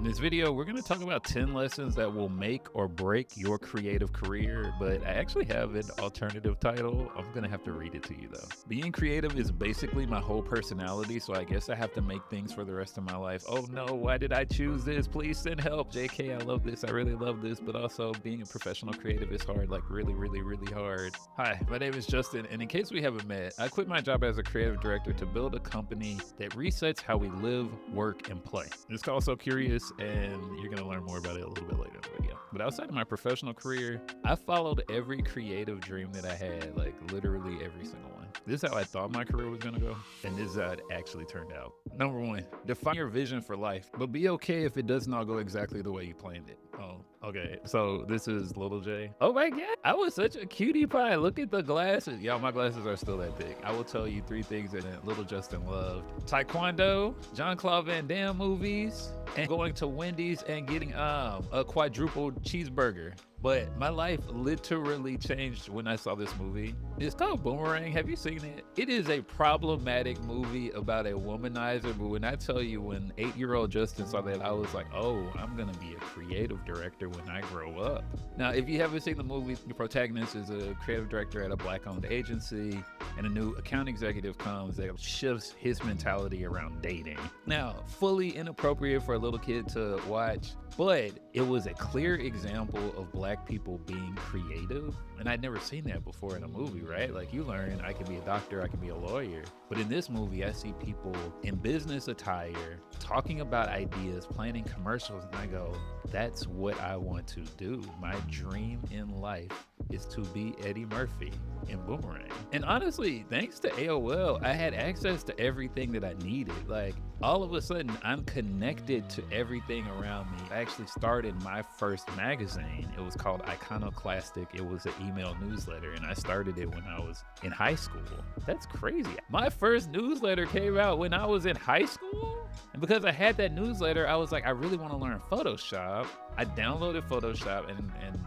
In this video, we're going to talk about 10 lessons that will make or break your creative career, but I actually have an alternative title. I'm going to have to read it to you though. Being creative is basically my whole personality, so I guess I have to make things for the rest of my life. Oh no, why did I choose this? Please send help. JK, I love this. I really love this, but also being a professional creative is hard, like really, really, really hard. Hi, my name is Justin, and in case we haven't met, I quit my job as a creative director to build a company that resets how we live, work, and play. It's called So Curious, and you're going to learn more about it a little bit later in the video. But outside of my professional career, I followed every creative dream that I had, like literally every single one. This is how I thought my career was going to go, and this is how it actually turned out. Number one, define your vision for life, but be okay if it does not go exactly the way you planned it. Oh, okay. So this is Little J. Oh my God, I was such a cutie pie. Look at the glasses. Y'all, my glasses are still that big. I will tell you 3 things that Little Justin loved: Taekwondo, Jean-Claude Van Damme movies, and going to Wendy's and getting a quadruple cheeseburger. But my life literally changed when I saw this movie. It's called Boomerang. Have you seen it? It is a problematic movie about a womanizer, but when I tell you, when 8-year-old Justin saw that, I was like, oh, I'm gonna be a creative director when I grow up. Now, if you haven't seen the movie, the protagonist is a creative director at a Black-owned agency, and a new account executive comes that shifts his mentality around dating. Now, fully inappropriate for a little kid to watch, but it was a clear example of Black people being creative. And I'd never seen that before in a movie, right? Like, you learn I can be a doctor, I can be a lawyer. But in this movie, I see people in business attire talking about ideas, planning commercials, and I go, that's what I want to do. My dream in life is to be Eddie Murphy in Boomerang. And honestly, thanks to AOL, I had access to everything that I needed. Like, all of a sudden, I'm connected to everything around me. I actually started my first magazine. It was called Iconoclastic. It was an email newsletter, and I started it when I was in high school. That's crazy. My first newsletter came out when I was in high school? And because I had that newsletter, I was like, I really want to learn Photoshop. I downloaded Photoshop, and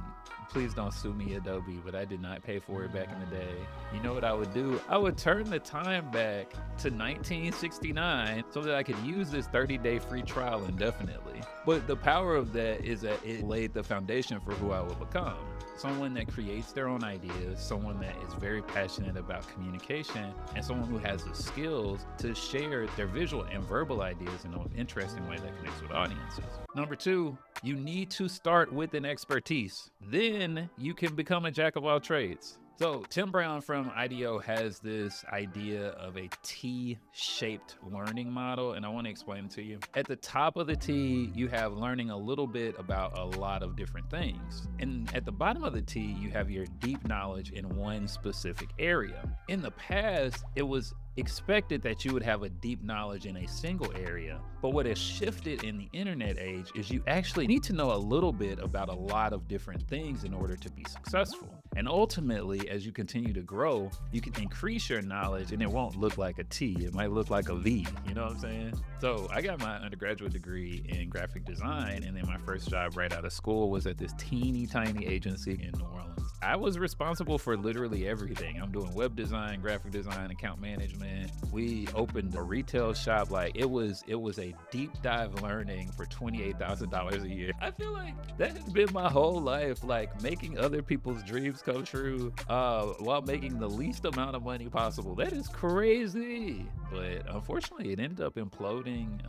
please don't sue me, Adobe, but I did not pay for it back in the day. You know what I would do? I would turn the time back to 1969 so that I could use this 30-day free trial indefinitely. But the power of that is that it laid the foundation for who I would become. Someone that creates their own ideas, someone that is very passionate about communication, and someone who has the skills to share their visual and verbal ideas in an interesting way that connects with audiences. Number 2, you need to start with an expertise. Then you can become a jack of all trades. So Tim Brown from IDEO has this idea of a T-shaped learning model, and I want to explain it to you. At the top of the T, you have learning a little bit about a lot of different things. And at the bottom of the T, you have your deep knowledge in one specific area. In the past, it was expected that you would have a deep knowledge in a single area, but what has shifted in the internet age is you actually need to know a little bit about a lot of different things in order to be successful. And ultimately, as you continue to grow, you can increase your knowledge, and it won't look like a T. It might look like a V, you know what I'm saying? So I got my undergraduate degree in graphic design, and then my first job right out of school was at this teeny tiny agency in New Orleans. I was responsible for literally everything. I'm doing web design, graphic design, account management. We opened a retail shop. Like, it was a deep dive learning for $28,000 a year. I feel like that has been my whole life, like making other people's dreams come true while making the least amount of money possible. That is crazy. But unfortunately, it ended up imploding.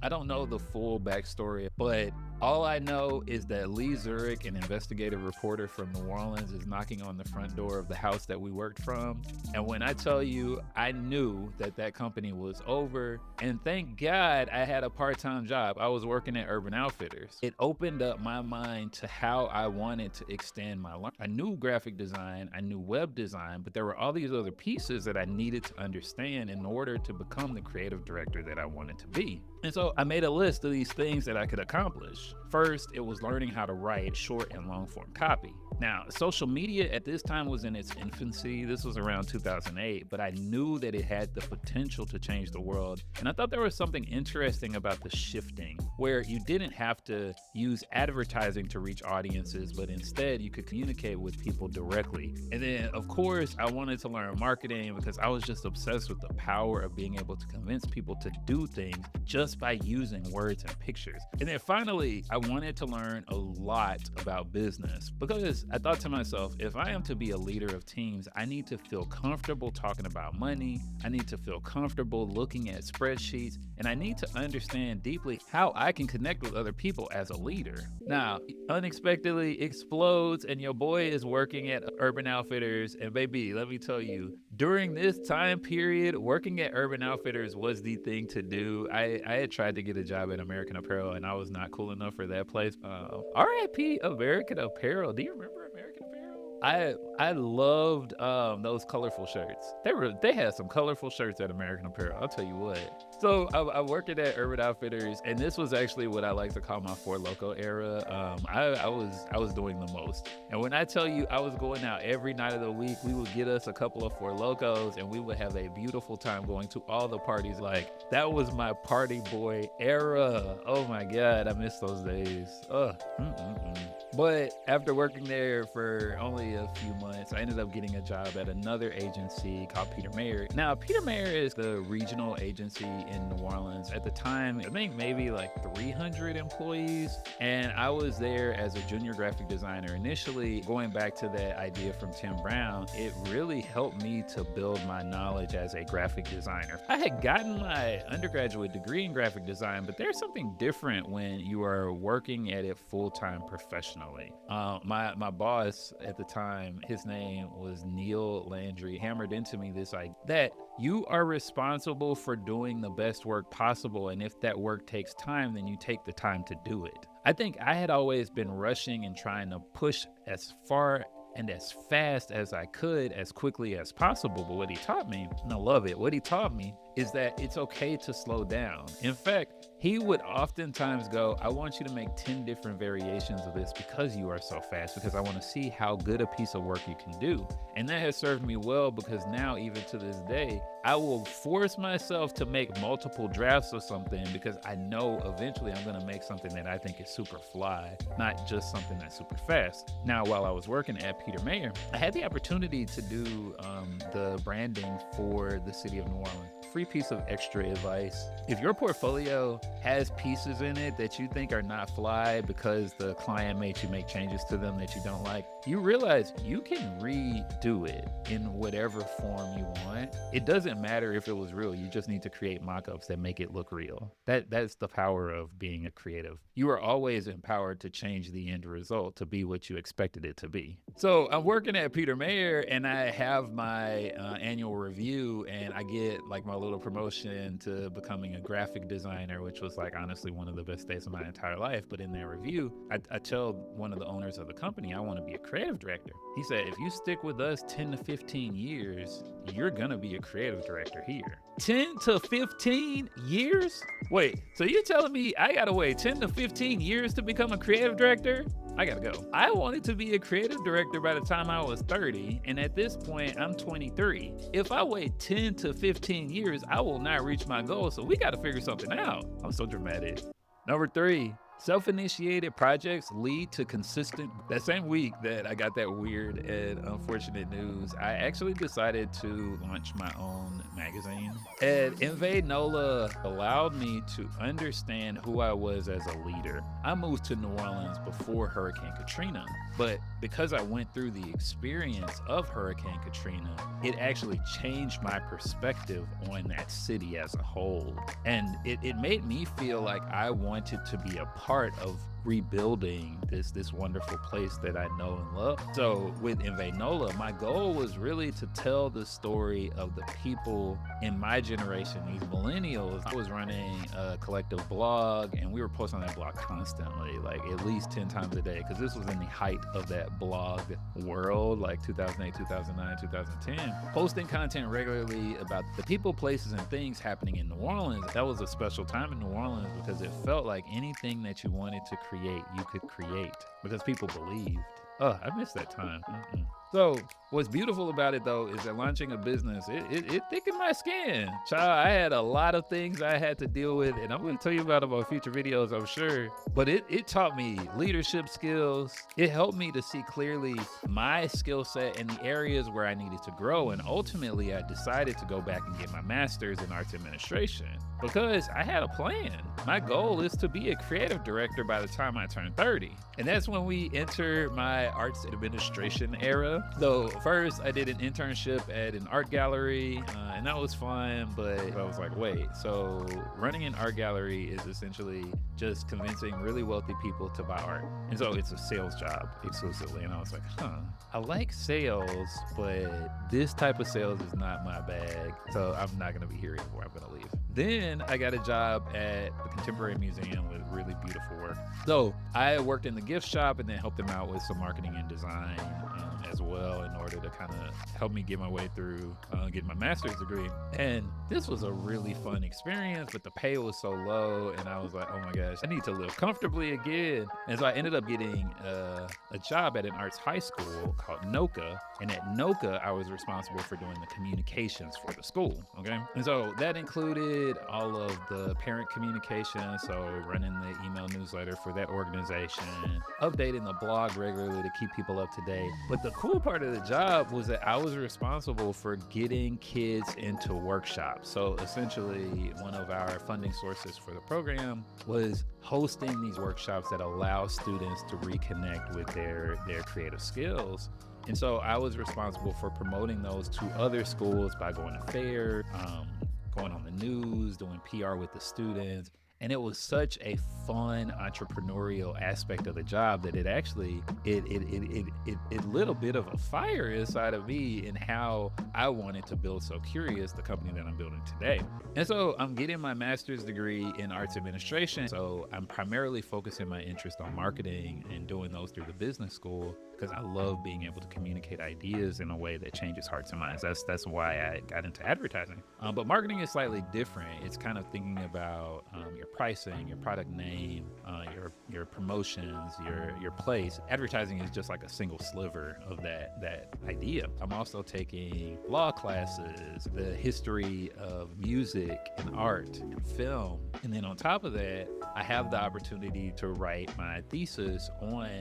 I don't know the full backstory, but all I know is that Lee Zurich, an investigative reporter from New Orleans, is knocking on the front door of the house that we worked from. And when I tell you, I knew that that company was over. And thank God I had a part-time job. I was working at Urban Outfitters. It opened up my mind to how I wanted to extend my learning. I knew graphic design, I knew web design, but there were all these other pieces that I needed to understand in order to become the creative director that I wanted to be. And so I made a list of these things that I could accomplish. First, it was learning how to write short and long form copy. Now, social media at this time was in its infancy. This was around 2008, but I knew that it had the potential to change the world. And I thought there was something interesting about the shifting, where you didn't have to use advertising to reach audiences, but instead you could communicate with people directly. And then, of course, I wanted to learn marketing because I was just obsessed with the power of being able to convince people to do things just by using words and pictures. And then finally, I wanted to learn a lot about business because I thought to myself, if I am to be a leader of teams, I need to feel comfortable talking about money. I need to feel comfortable looking at spreadsheets, and I need to understand deeply how I can connect with other people as a leader. Now, unexpectedly explodes, and your boy is working at Urban Outfitters. And baby, let me tell you, during this time period, working at Urban Outfitters was the thing to do. I had tried to get a job at American Apparel, and I was not cool enough for that place. RIP American Apparel. Do you remember American Apparel? I loved those colorful shirts. They had some colorful shirts at American Apparel. I'll tell you what. So I worked at Urban Outfitters, and this was actually what I like to call my Four Loko era. I was doing the most. And when I tell you I was going out every night of the week, we would get us a couple of Four Lokos, and we would have a beautiful time going to all the parties. Like, that was my party boy era. Oh my God, I miss those days. But after working there for only a few months, I ended up getting a job at another agency called Peter Mayer. Now, Peter Mayer is the regional agency in New Orleans. At the time, I think maybe like 300 employees. And I was there as a junior graphic designer. Initially, going back to that idea from Tim Brown, it really helped me to build my knowledge as a graphic designer. I had gotten my undergraduate degree in graphic design, but there's something different when you are working at it full-time professionally. My boss at the time, his name was Neil Landry, hammered into me this idea that you are responsible for doing the best work possible, and if that work takes time, then you take the time to do it. I think I had always been rushing and trying to push as far and as fast as I could, as quickly as possible. But what he taught me, and I love it, what he taught me is that it's okay to slow down. In fact, he would oftentimes go, I want you to make 10 different variations of this because you are so fast, because I want to see how good a piece of work you can do. And that has served me well, because now, even to this day, I will force myself to make multiple drafts of something because I know eventually I'm going to make something that I think is super fly, not just something that's super fast. Now, while I was working at Peter Mayer, I had the opportunity to do the branding for the city of New Orleans. Free piece of extra advice. If your portfolio has pieces in it that you think are not fly because the client made you make changes to them that you don't like, you realize you can redo it in whatever form you want. It doesn't matter if it was real. You just need to create mock-ups that make it look real. That's the power of being a creative. You are always empowered to change the end result to be what you expected it to be. So I'm working at Peter Mayer, and I have my annual review, and I get like my little promotion to becoming a graphic designer, which was like honestly one of the best days of my entire life. But in that review, I tell one of the owners of the company, I want to be a creative director. He said, if you stick with us 10 to 15 years, you're gonna be a creative director here. 10 to 15 years? Wait, so you're telling me I gotta wait 10 to 15 years to become a creative director? I gotta go. I wanted to be a creative director by the time I was 30, and at this point, I'm 23. If I wait 10 to 15 years, I will not reach my goal, so we gotta figure something out. I'm so dramatic. Number 3. Self-initiated projects lead to consistent. That same week that I got that weird and unfortunate news, I actually decided to launch my own magazine. And Invade NOLA allowed me to understand who I was as a leader. I moved to New Orleans before Hurricane Katrina, but because I went through the experience of Hurricane Katrina, it actually changed my perspective on that city as a whole. And it made me feel like I wanted to be a part of rebuilding this wonderful place that I know and love. So with Invade NOLA, my goal was really to tell the story of the people in my generation, these millennials. I was running a collective blog, and we were posting on that blog constantly, like at least 10 times a day, because this was in the height of that blog world, like 2008, 2009, 2010. Posting content regularly about the people, places, and things happening in New Orleans. That was a special time in New Orleans because it felt like anything that that you wanted to create, you could create because people believed. Oh, I miss that time. So what's beautiful about it though is that launching a business, it thickened my skin. Child, I had a lot of things I had to deal with, and I'm going to tell you about them on future videos, I'm sure. But it taught me leadership skills. It helped me to see clearly my skill set and the areas where I needed to grow. And ultimately, I decided to go back and get my master's in arts administration because I had a plan. My goal is to be a creative director by the time I turn 30. And that's when we enter my arts administration era. So first I did an internship at an art gallery and that was fun, but I was like, wait, so running an art gallery is essentially just convincing really wealthy people to buy art. And so it's a sales job exclusively. And I was like, I like sales, but this type of sales is not my bag. So I'm not gonna be here anymore, I'm gonna leave. Then I got a job at the Contemporary Museum with really beautiful work. So I worked in the gift shop and then helped them out with some marketing and design as well in order to kind of help me get my way through getting my master's degree. And this was a really fun experience, but the pay was so low and I was like, oh my gosh, I need to live comfortably again. And so I ended up getting a job at an arts high school called NOCA. And at NOCA, I was responsible for doing the communications for the school, okay? And so that included all of the parent communication, so running the email newsletter for that organization, updating the blog regularly to keep people up to date. But the cool part of the job was that I was responsible for getting kids into workshops. So essentially, one of our funding sources for the program was hosting these workshops that allow students to reconnect with their creative skills. And so I was responsible for promoting those to other schools by going to fairs, going on the news, doing PR with the students. And it was such a fun entrepreneurial aspect of the job that it actually, it lit a bit of a fire inside of me in how I wanted to build So Curious, the company that I'm building today. And so I'm getting my master's degree in arts administration. So I'm primarily focusing my interest on marketing and doing those through the business school because I love being able to communicate ideas in a way that changes hearts and minds. That's why I got into advertising. But marketing is slightly different. It's kind of thinking about your pricing, your product name, your promotions, your place. Advertising is just like a single sliver of that idea. I'm also taking law classes, the history of music and art and film. And then on top of that, I have the opportunity to write my thesis on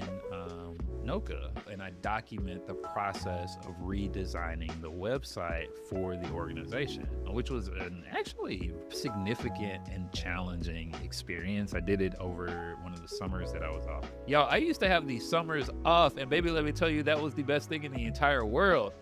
NOCA, and I document the process of redesigning the website for the organization, which was an actually significant and challenging experience. I did it over one of the summers that I was off. Y'all, I used to have these summers off, and baby, let me tell you, that was the best thing in the entire world.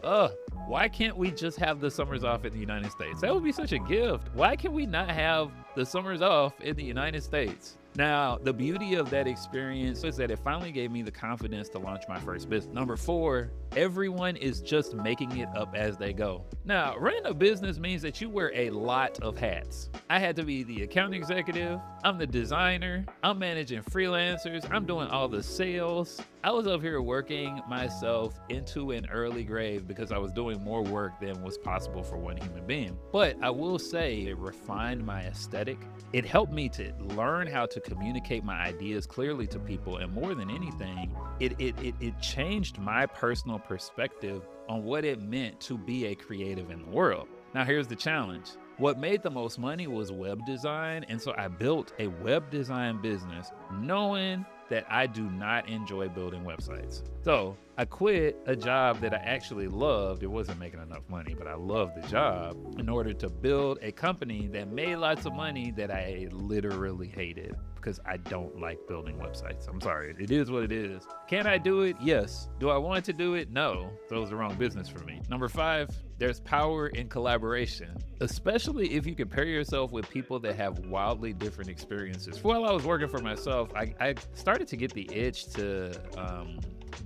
Why can't we just have the summers off in the United States? That would be such a gift. Why can we not have the summers off in the United States? Now, the beauty of that experience is that it finally gave me the confidence to launch my first business. Number 4, everyone is just making it up as they go. Now, running a business means that you wear a lot of hats. I had to be the account executive, I'm the designer, I'm managing freelancers, I'm doing all the sales. I was up here working myself into an early grave because I was doing more work than was possible for one human being. But I will say it refined my aesthetic. It helped me to learn how to communicate my ideas clearly to people, and more than anything, it changed my personal perspective on what it meant to be a creative in the world. Now here's the challenge. What made the most money was web design, and so I built a web design business knowing that I do not enjoy building websites. So I quit a job that I actually loved. It wasn't making enough money, but I loved the job in order to build a company that made lots of money that I literally hated because I don't like building websites. I'm sorry, it is what it is. Can I do it? Yes. Do I want to do it? No. That was the wrong business for me. Number 5, there's power in collaboration, especially if you compare yourself with people that have wildly different experiences. While I was working for myself, I started to get the itch to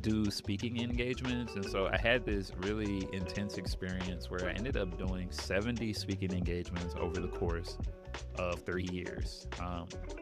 do speaking engagements. And so I had this really intense experience where I ended up doing 70 speaking engagements over the course of 3 years.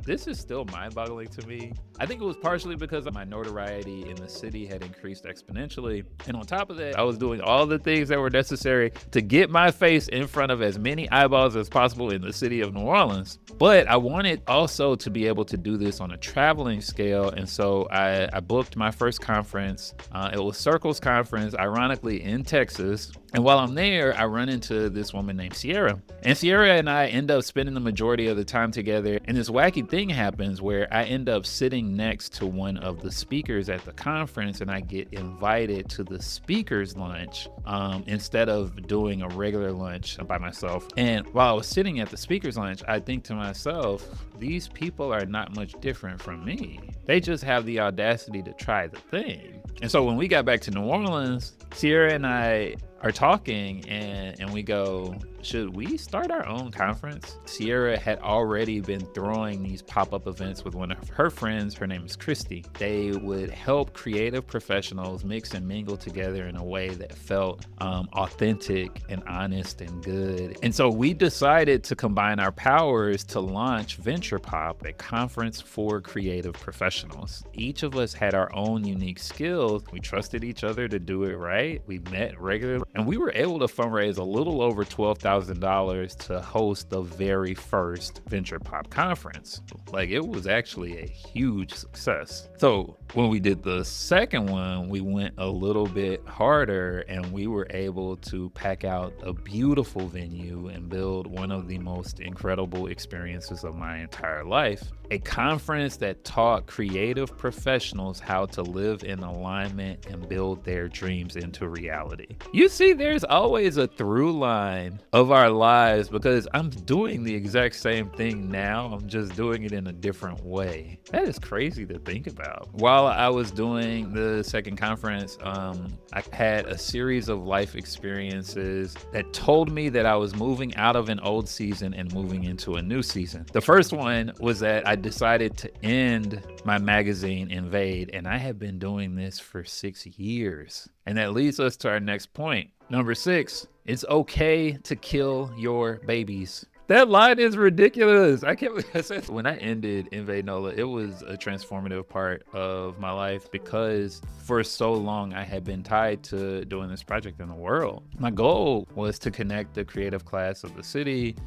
This is still mind-boggling to me. I think it was partially because my notoriety in the city had increased exponentially. And on top of that, I was doing all the things that were necessary to get my face in front of as many eyeballs as possible in the city of New Orleans. But I wanted also to be able to do this on a traveling scale. And so I booked my first conference. It was Circle's conference, ironically in Texas. And while I'm there, I run into this woman named Sierra. And Sierra and I end up spending the majority of the time together. And this wacky thing happens where I end up sitting next to one of the speakers at the conference, and I get invited to the speaker's lunch instead of doing a regular lunch by myself. And while I was sitting at the speaker's lunch, I think to myself, these people are not much different from me. They just have the audacity to try the thing. And so when we got back to New Orleans, Sierra and I are talking and we go, should we start our own conference? Sierra had already been throwing these pop-up events with one of her friends. Her name is Christy. They would help creative professionals mix and mingle together in a way that felt authentic and honest and good. And so we decided to combine our powers to launch Venture Pop, a conference for creative professionals. Each of us had our own unique skills. We trusted each other to do it right. We met regularly, and we were able to fundraise a little over $12,000 to host the very first Venture Pop conference. Like, it was actually a huge success. So when we did the second one, we went a little bit harder, and we were able to pack out a beautiful venue and build one of the most incredible experiences of my entire life. A conference that taught creative professionals how to live in alignment and build their dreams into reality. You see, there's always a through line of our lives because I'm doing the exact same thing now. I'm just doing it in a different way. That is crazy to think about. While I was doing the second conference, I had a series of life experiences that told me that I was moving out of an old season and moving into a new season. The first one was that I decided to end my magazine Invade, and I have been doing this for 6 years. And that leads us to our next point. Number 6, it's okay to kill your babies. That line is ridiculous. I can't believe I said when I ended Invade NOLA, it was a transformative part of my life because for so long I had been tied to doing this project in the world. My goal was to connect the creative class of the city,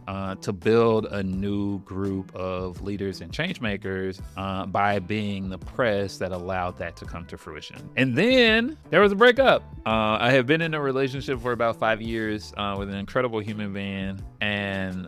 to build a new group of leaders and change makers by being the press that allowed that to come to fruition. And then there was a breakup. I have been in a relationship for about 5 years with an incredible human being, and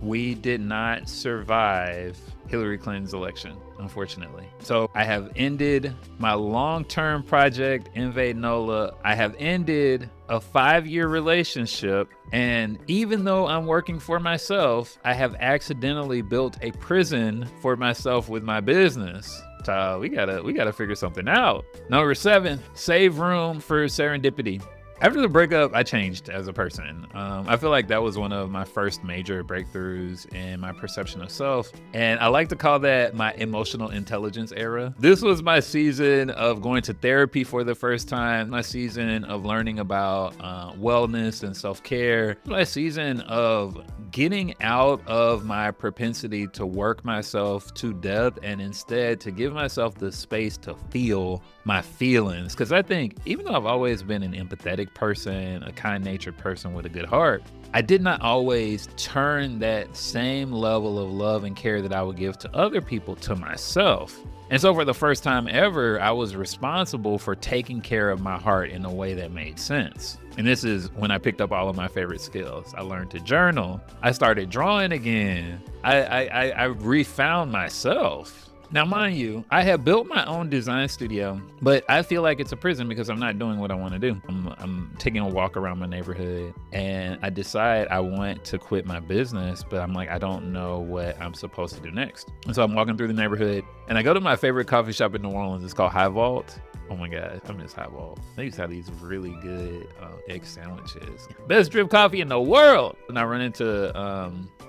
we did not survive Hillary Clinton's election, unfortunately. So I have ended my long-term project, Invade NOLA. I have ended a 5-year relationship. And even though I'm working for myself, I have accidentally built a prison for myself with my business. So we gotta figure something out. Number 7, save room for serendipity. After the breakup, I changed as a person. I feel like that was one of my first major breakthroughs in my perception of self. And I like to call that my emotional intelligence era. This was my season of going to therapy for the first time, my season of learning about wellness and self-care, my season of getting out of my propensity to work myself to death and instead to give myself the space to feel my feelings. Because I think even though I've always been an empathetic person, a kind-natured person with a good heart, I did not always turn that same level of love and care that I would give to other people to myself. And so for the first time ever, I was responsible for taking care of my heart in a way that made sense. And this is when I picked up all of my favorite skills. I learned to journal. I started drawing again. I refound myself. Now, mind you, I have built my own design studio, but I feel like it's a prison because I'm not doing what I want to do. I'm taking a walk around my neighborhood and I decide I want to quit my business, but I'm like, I don't know what I'm supposed to do next. And so I'm walking through the neighborhood and I go to my favorite coffee shop in New Orleans. It's called High Vault. Oh my God, I miss Highball. They used to have these really good egg sandwiches. Best drip coffee in the world. And I run into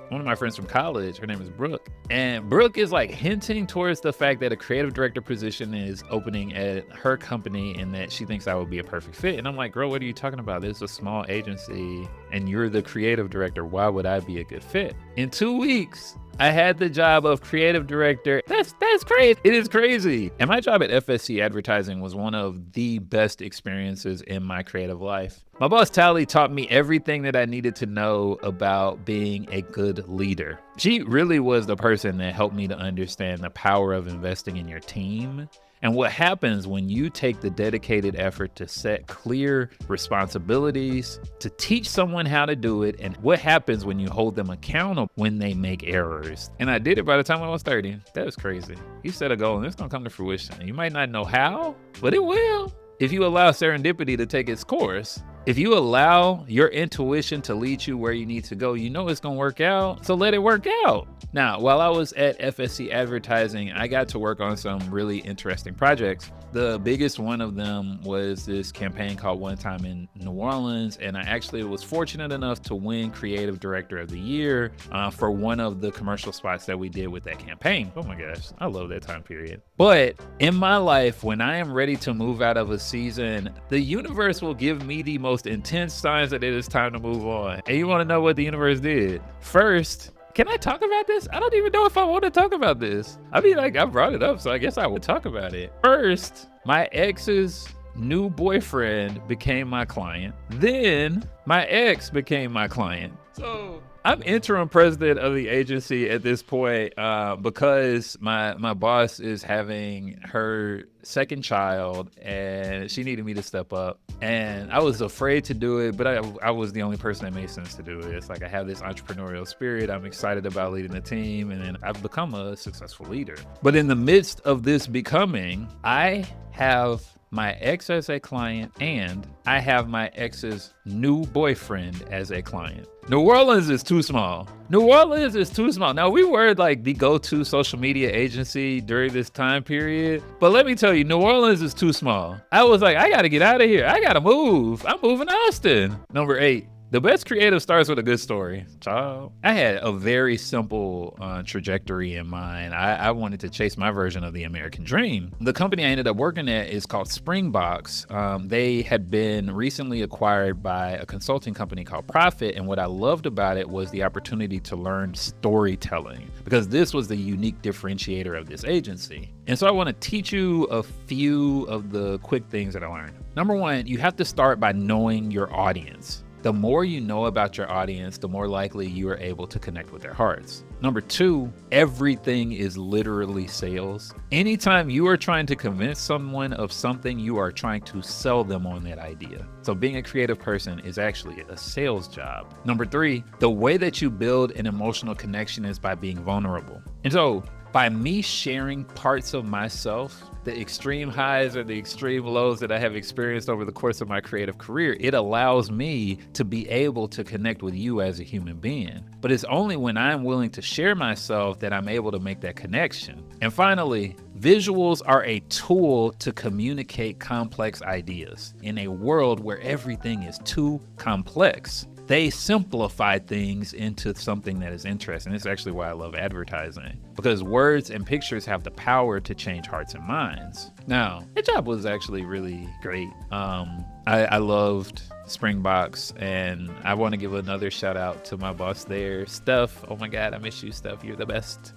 one of my friends from college. Her name is Brooke. And Brooke is like hinting towards the fact that a creative director position is opening at her company and that she thinks I would be a perfect fit. And I'm like, girl, what are you talking about? This is a small agency and you're the creative director. Why would I be a good fit? In 2 weeks, I had the job of creative director. That's crazy. It is crazy. And my job at FSC Advertising was one of the best experiences in my creative life. My boss Tally taught me everything that I needed to know about being a good leader. She really was the person that helped me to understand the power of investing in your team and what happens when you take the dedicated effort to set clear responsibilities, to teach someone how to do it, and what happens when you hold them accountable when they make errors. And I did it by the time I was 30. That was crazy. You set a goal and it's gonna come to fruition. You might not know how, but it will. If you allow serendipity to take its course, if you allow your intuition to lead you where you need to go, you know it's gonna work out, so let it work out. Now, while I was at FSC Advertising, I got to work on some really interesting projects. The biggest one of them was this campaign called One Time in New Orleans, and I actually was fortunate enough to win Creative Director of the Year for one of the commercial spots that we did with that campaign. Oh my gosh, I love that time period. But in my life, when I am ready to move out of a season, the universe will give me the most intense signs that it is time to move on. And you want to know what the universe did? First, can I talk about this? I don't even know if I want to talk about this. I mean, like, I brought it up, so I guess I would talk about it. First, my ex's new boyfriend became my client. Then my ex became my client. So I'm interim president of the agency at this point because my boss is having her second child and she needed me to step up. And I was afraid to do it, but I was the only person that made sense to do it. It's like I have this entrepreneurial spirit. I'm excited about leading the team, and then I've become a successful leader. But in the midst of this becoming, I have my ex as a client and I have my ex's new boyfriend as a client. New Orleans is too small. New Orleans is too small. Now, we were like the go-to social media agency during this time period, but let me tell you, New Orleans is too small. I was like, I gotta get out of here. I gotta move. I'm moving to Austin. Number 8. The best creative starts with a good story. Ciao. I had a very simple trajectory in mind. I wanted to chase my version of the American dream. The company I ended up working at is called Springbox. They had been recently acquired by a consulting company called Profit, and what I loved about it was the opportunity to learn storytelling, because this was the unique differentiator of this agency. And so I want to teach you a few of the quick things that I learned. Number 1, you have to start by knowing your audience. The more you know about your audience, the more likely you are able to connect with their hearts. Number 2, everything is literally sales. Anytime you are trying to convince someone of something, you are trying to sell them on that idea. So being a creative person is actually a sales job. Number 3, the way that you build an emotional connection is by being vulnerable. And so by me sharing parts of myself, the extreme highs and the extreme lows that I have experienced over the course of my creative career, it allows me to be able to connect with you as a human being. But it's only when I'm willing to share myself that I'm able to make that connection. And finally, visuals are a tool to communicate complex ideas. In a world where everything is too complex, they simplify things into something that is interesting. It's actually why I love advertising, because words and pictures have the power to change hearts and minds. Now, the job was actually really great. I loved Springbox, and I want to give another shout out to my boss there, Steph. Oh my God, I miss you, Steph. You're the best.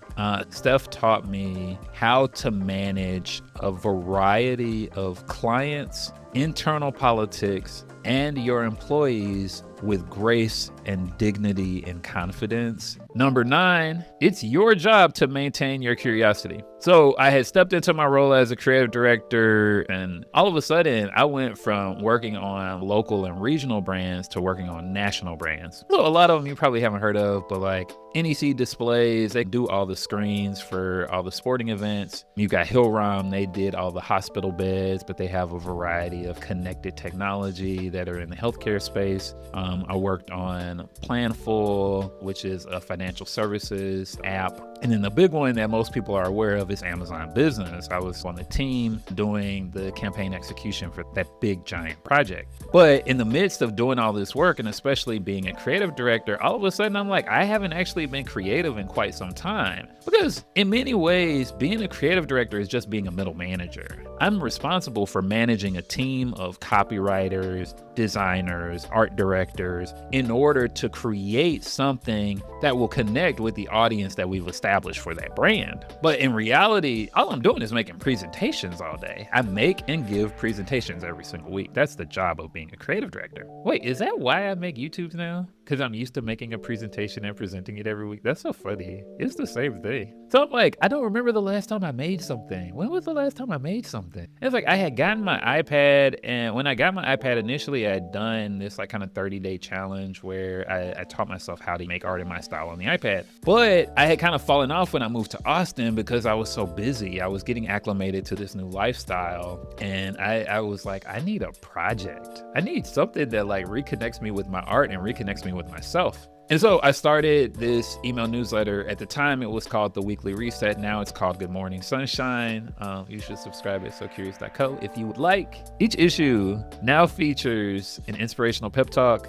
Steph taught me how to manage a variety of clients, internal politics, and your employees with grace and dignity and confidence. Number 9, it's your job to maintain your curiosity. So I had stepped into my role as a creative director, and all of a sudden I went from working on local and regional brands to working on national brands. So a lot of them you probably haven't heard of, but like NEC Displays, they do all the screens for all the sporting events. You've got Hillrom, they did all the hospital beds, but they have a variety of connected technology that are in the healthcare space. I worked on Planful, which is a financial services app. And then the big one that most people are aware of is Amazon Business. I was on the team doing the campaign execution for that big giant project. But in the midst of doing all this work, and especially being a creative director, all of a sudden I'm like, I haven't actually been creative in quite some time. Because in many ways, being a creative director is just being a middle manager. I'm responsible for managing a team of copywriters, designers, art directors, in order to create something that will connect with the audience that we've established for that brand. But in reality, all I'm doing is making presentations all day. I make and give presentations every single week. That's the job of being a creative director. Wait, is that why I make YouTubes now? Because I'm used to making a presentation and presenting it every week. That's so funny. It's the same thing. So I'm like, I don't remember the last time I made something. When was the last time I made something? It's like I had gotten my iPad, and when I got my iPad initially, I had done this like kind of 30-day challenge where I taught myself how to make art in my style on the iPad. But I had kind of fallen off when I moved to Austin because I was so busy. I was getting acclimated to this new lifestyle, and I was like, I need a project. I need something that like reconnects me with my art and reconnects me with myself. And so I started this email newsletter. At the time, it was called The Weekly Reset. Now it's called Good Morning Sunshine. You should subscribe at SoCurious.co if you would like. Each issue now features an inspirational pep talk,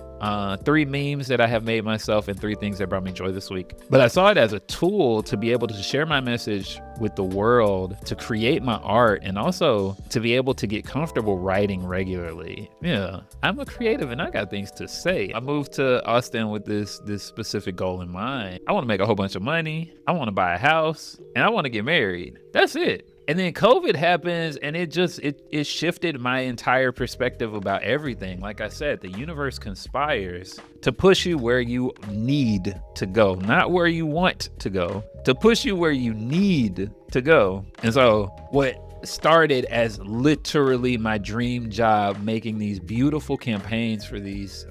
3 memes that I have made myself, and 3 things that brought me joy this week. But I saw it as a tool to be able to share my message with the world, to create my art, and also to be able to get comfortable writing regularly. Yeah, I'm a creative and I got things to say. I moved to Austin with this specific goal in mind. I want to make a whole bunch of money. I want to buy a house, and I want to get married. That's it. And then COVID happens, and it shifted my entire perspective about everything. Like I said, the universe conspires to push you where you need to go, not where you want to go, to push you where you need to go. And so what started as literally my dream job, making these beautiful campaigns for these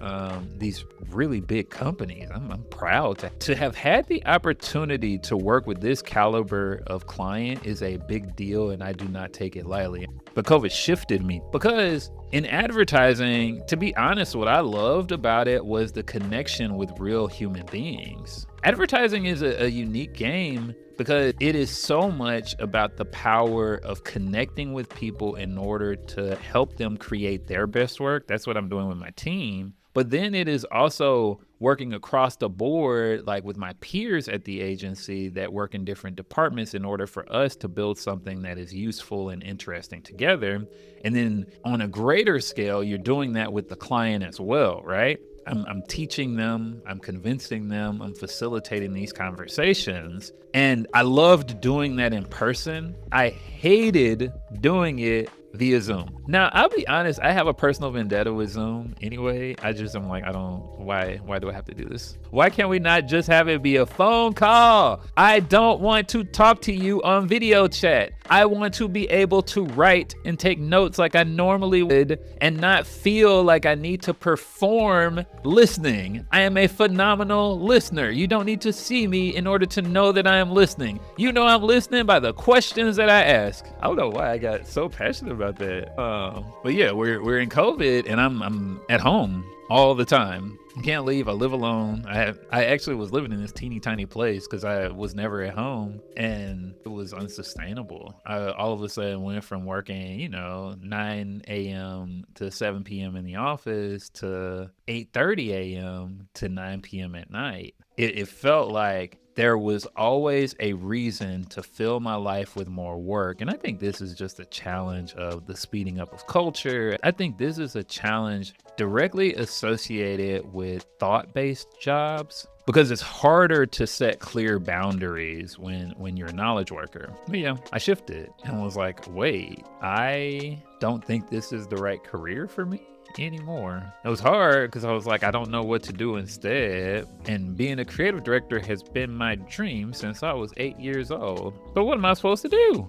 really big companies. I'm proud to have had the opportunity to work with this caliber of client is a big deal, and I do not take it lightly. But COVID shifted me because in advertising, to be honest, what I loved about it was the connection with real human beings. Advertising is a unique game because it is so much about the power of connecting with people in order to help them create their best work. That's what I'm doing with my team. But then it is also working across the board, like with my peers at the agency that work in different departments in order for us to build something that is useful and interesting together. And then on a greater scale, you're doing that with the client as well, right? I'm teaching them, I'm convincing them, I'm facilitating these conversations. And I loved doing that in person. I hated doing it via Zoom. Now, I'll be honest, I have a personal vendetta with Zoom anyway. I'm like, why do I have to do this? Why can't we not just have it be a phone call? I don't want to talk to you on video chat. I want to be able to write and take notes like I normally would and not feel like I need to perform listening. I am a phenomenal listener. You don't need to see me in order to know that I am listening. You know I'm listening by the questions that I ask. I don't know why I got so passionate about that. But yeah, we're in COVID and I'm at home all the time. I can't leave. I live alone. I actually was living in this teeny tiny place because I was never at home, and it was unsustainable. I all of a sudden went from working, 9 a.m. to 7 p.m. in the office to 8:30 a.m. to 9 p.m. at night. It felt like there was always a reason to fill my life with more work. And I think this is just a challenge of the speeding up of culture. I think this is a challenge directly associated with thought-based jobs, because it's harder to set clear boundaries when you're a knowledge worker. But yeah, I shifted and was like, wait, I don't think this is the right career for me anymore. It was hard because I was like, I don't know what to do instead. And being a creative director has been my dream since I was 8 years old. But what am I supposed to do?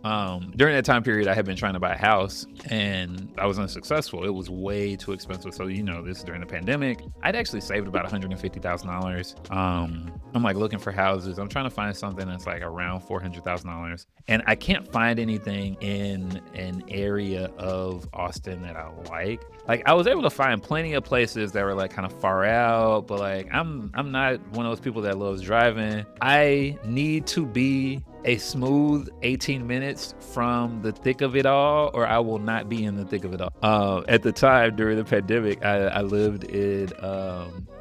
During that time period, I had been trying to buy a house and I was unsuccessful. It was way too expensive. So, this is during the pandemic. I'd actually saved about $150,000. I'm like looking for houses. I'm trying to find something that's like around $400,000. And I can't find anything in an area of Austin that I like. Like I was able to find plenty of places that were like kind of far out, but like I'm not one of those people that loves driving. I need to be a smooth 18 minutes from the thick of it all, or I will not be in the thick of it all. At the time during the pandemic, I lived in,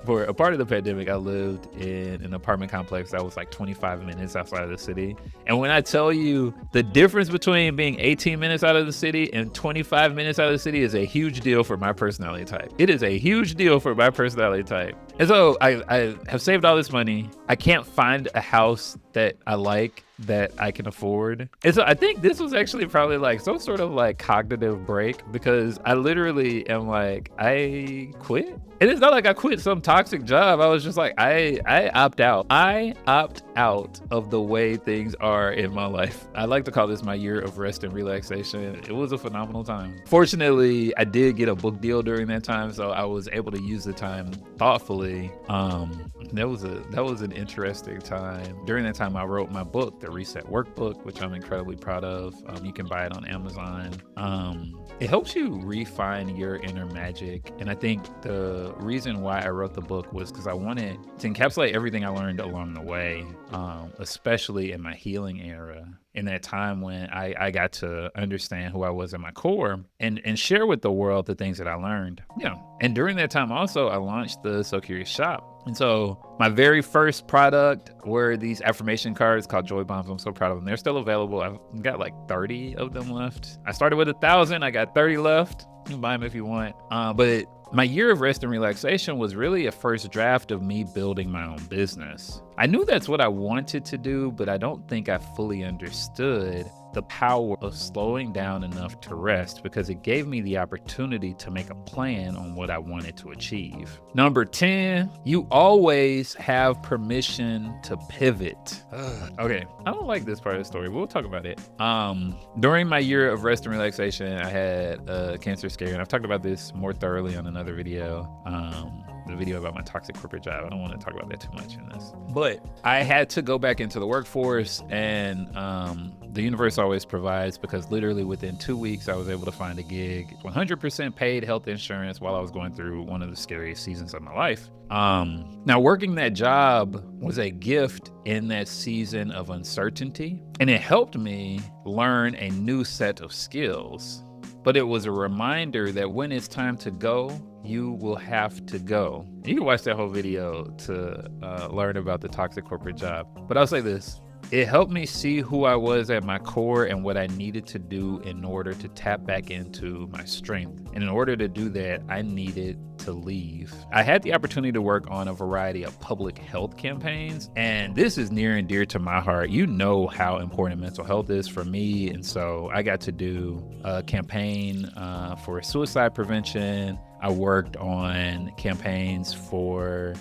for a part of the pandemic, I lived in an apartment complex that was like 25 minutes outside of the city. And when I tell you the difference between being 18 minutes out of the city and 25 minutes out of the city is a huge deal for my personality type. It is a huge deal for my personality type. And so I have saved all this money. I can't find a house that I like, that I can afford. And so I think this was actually probably like some sort of like cognitive break, because I literally am like, I quit. And it's not like I quit some toxic job. I was just like, I opt out. I opt out of the way things are in my life. I like to call this my year of rest and relaxation. It was a phenomenal time. Fortunately, I did get a book deal during that time, so I was able to use the time thoughtfully. That was an interesting time. During that time, I wrote my book, The Reset Workbook, which I'm incredibly proud of. You can buy it on Amazon. It helps you refine your inner magic. And I think the reason why I wrote the book was because I wanted to encapsulate everything I learned along the way, especially in my healing era, in that time when I got to understand who I was at my core and share with the world the things that I learned. Yeah. And during that time also, I launched the So Curious shop. And so my very first product were these affirmation cards called Joy Bombs. I'm so proud of them. They're still available. I've got like 30 of them left. I started with 1,000. I got 30 left. You can buy them if you want. But my year of rest and relaxation was really a first draft of me building my own business. I knew that's what I wanted to do, but I don't think I fully understood the power of slowing down enough to rest, because it gave me the opportunity to make a plan on what I wanted to achieve. Number 10, you always have permission to pivot. Okay, I don't like this part of the story, but we'll talk about it. During my year of rest and relaxation, I had a cancer scare, and I've talked about this more thoroughly on another video. The video about my toxic corporate job. I don't want to talk about that too much in this. But I had to go back into the workforce, and the universe always provides, because literally within 2 weeks, I was able to find a gig, 100% paid health insurance, while I was going through one of the scariest seasons of my life. Now, working that job was a gift in that season of uncertainty, and it helped me learn a new set of skills. But it was a reminder that when it's time to go, you will have to go. You can watch that whole video to learn about the toxic corporate job. But I'll say this, it helped me see who I was at my core and what I needed to do in order to tap back into my strength. And in order to do that, I needed to leave. I had the opportunity to work on a variety of public health campaigns, and this is near and dear to my heart. You know how important mental health is for me, and so I got to do a campaign for suicide prevention. I worked on campaigns for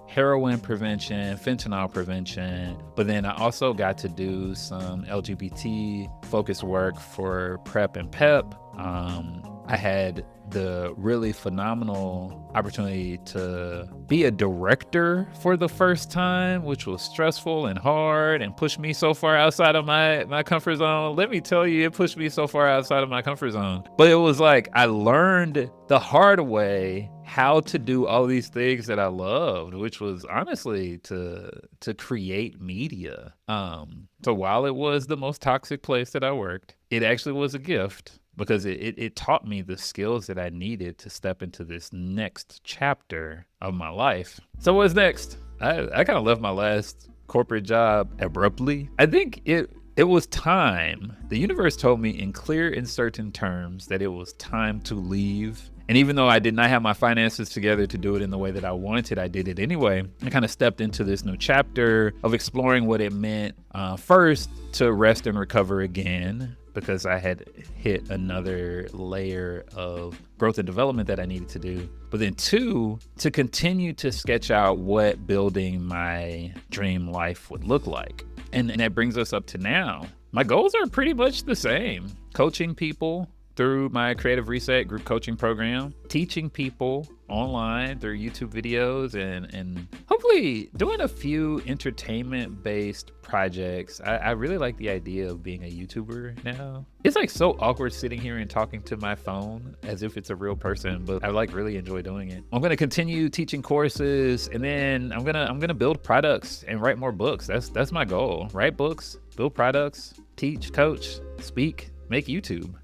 heroin prevention, fentanyl prevention, but then I also got to do some LGBT focused work for PrEP and PEP. I had the really phenomenal opportunity to be a director for the first time, which was stressful and hard and pushed me so far outside of my comfort zone. Let me tell you, it pushed me so far outside of my comfort zone. But it was like I learned the hard way how to do all these things that I loved, which was honestly to create media. So while it was the most toxic place that I worked, it actually was a gift, because it taught me the skills that I needed to step into this next chapter of my life. So what's next? I kind of left my last corporate job abruptly. I think it was time. The universe told me in clear and certain terms that it was time to leave. And even though I did not have my finances together to do it in the way that I wanted, I did it anyway. I kind of stepped into this new chapter of exploring what it meant, first, to rest and recover again, because I had hit another layer of growth and development that I needed to do. But then 2, to continue to sketch out what building my dream life would look like. And that brings us up to now. My goals are pretty much the same. Coaching people through my Creative Reset group coaching program, teaching people online through YouTube videos, and hopefully doing a few entertainment-based projects. I really like the idea of being a YouTuber now. It's like so awkward sitting here and talking to my phone as if it's a real person, but I like really enjoy doing it. I'm gonna continue teaching courses, and then I'm gonna build products and write more books. That's my goal. Write books, build products, teach, coach, speak, make YouTube.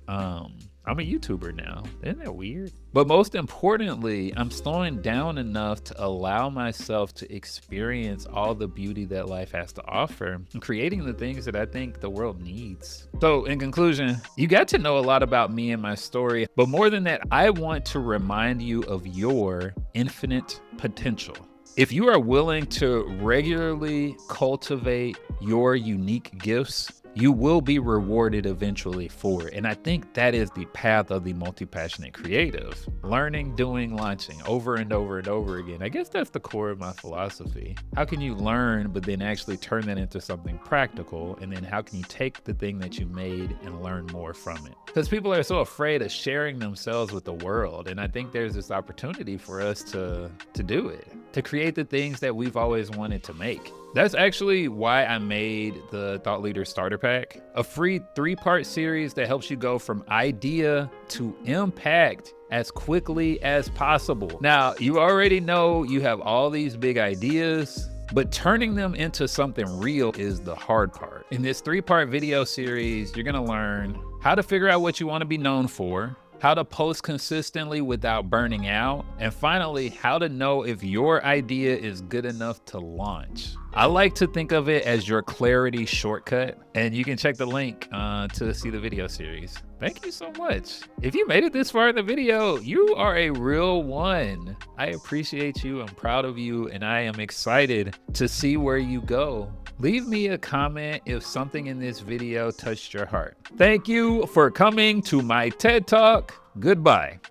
I'm a YouTuber now. Isn't that weird? But most importantly, I'm slowing down enough to allow myself to experience all the beauty that life has to offer and creating the things that I think the world needs. So in conclusion, you got to know a lot about me and my story, but more than that, I want to remind you of your infinite potential. If you are willing to regularly cultivate your unique gifts, you will be rewarded eventually for it. And I think that is the path of the multi-passionate creative. Learning, doing, launching over and over and over again. I guess that's the core of my philosophy. How can you learn, but then actually turn that into something practical? And then how can you take the thing that you made and learn more from it? Because people are so afraid of sharing themselves with the world. And I think there's this opportunity for us to do it, to create the things that we've always wanted to make. That's actually why I made the Thought Leader Starter Pack, a free 3-part series that helps you go from idea to impact as quickly as possible. Now, you already know you have all these big ideas, but turning them into something real is the hard part. In this 3-part video series, you're gonna learn how to figure out what you wanna be known for, how to post consistently without burning out, and finally, how to know if your idea is good enough to launch. I like to think of it as your clarity shortcut, and you can check the link to see the video series. Thank you so much. If you made it this far in the video, you are a real one. I appreciate you, I'm proud of you, and I am excited to see where you go. Leave me a comment if something in this video touched your heart. Thank you for coming to my TED Talk. Goodbye.